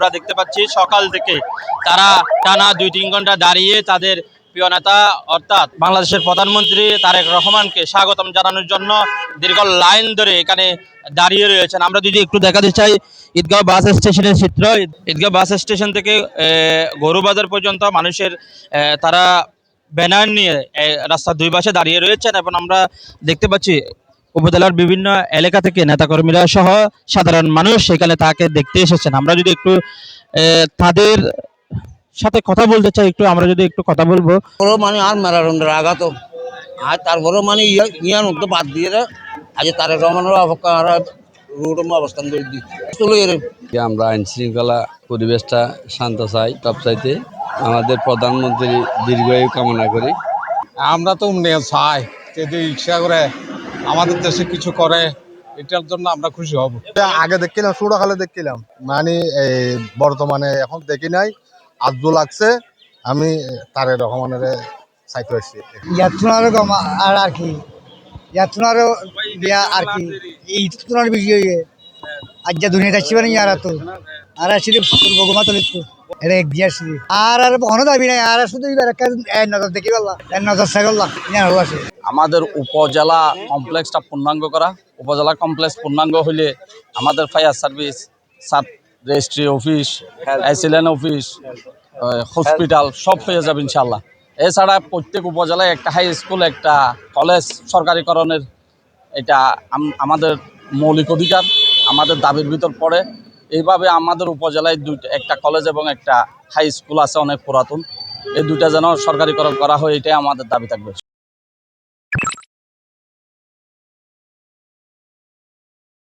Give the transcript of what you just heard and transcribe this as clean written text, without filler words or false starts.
আমরা দেখতে পাচ্ছি সকাল থেকে তারা টানা 2-3 ঘন্টা দাঁড়িয়ে তাদের প্রিয় নেতা অর্থাৎ বাংলাদেশের প্রধানমন্ত্রী তারেক রহমানকে স্বাগতম জানানোর জন্য দীর্ঘ লাইন ধরে এখানে দাঁড়িয়ে রয়েছেন। আমরা যদি একটু দেখাতে চাই ঈদগাঁও বাস স্টেশনের চিত্র। ঈদগাঁও বাস স্টেশন থেকে গরুবাজার পর্যন্ত মানুষের তারা ব্যানার নিয়ে রাস্তার দুই পাশে দাঁড়িয়ে রয়েছেন এবং আমরা দেখতে পাচ্ছি উপজেলার বিভিন্ন এলাকা থেকে নেতাকর্মীরা সহ সাধারণ মানুষ সেখানে তাকে দেখতে এসেছেন। আমরা যদি একটু তাদের সাথে কথা বলতে চাই, আমরা যদি একটু কথা বলবো। মানে আর মেরাডোনের আঘাত আর তারপরে মানে ইয়ার মধ্যে বাদ দিয়ে আজ তারেক রহমানের রোড অবস্থান করে দিচ্ছি। আমরা আইন শৃঙ্খলা পরিবেশটা শান্ত চাই, সবচাইতে আমাদের প্রধানমন্ত্রী দীর্ঘায়ু কামনা করি। আমরা তো চাই যদি ইচ্ছা করে আমাদের দেশে কিছু করে, এটার জন্য আমরা খুশি হব। আগে দেখছিলাম ছোটকালে দেখছিলাম, মানে বর্তমানে এখন দেখি নাই। আজও লাগছে আমি তারেক রহমানের চাইতে আসছি আর আর কি আর কি এই তোমার বিষয় আজ যা দুনিয়া যাচ্ছি মানে আর তো আর আসছি বগুমা তলিত এটা এক দিয়ে আসছি আর কখনো দাবি নাই আর শুধু নজর দেখি বললাম নজর চাই করলাম আছে। আমাদের উপজেলা কমপ্লেক্সটা পূর্ণাঙ্গ করা, উপজেলা কমপ্লেক্স পূর্ণাঙ্গ হইলে আমাদের fire service, sub registry office, অ্যাসিলেন্ট অফিস, হসপিটাল সব হয়ে যাবে ইনশাল্লাহ। এছাড়া প্রত্যেক উপজেলায় একটা হাই স্কুল, একটা কলেজ সরকারিকরণের এটা আমাদের মৌলিক অধিকার, আমাদের দাবির ভিতর পড়ে। এইভাবে আমাদের উপজেলায় একটা কলেজ এবং একটা হাই স্কুল আছে অনেক পুরাতন, এই দুইটা যেন সরকারিকরণ করা হয়, এটাই আমাদের দাবি থাকবে।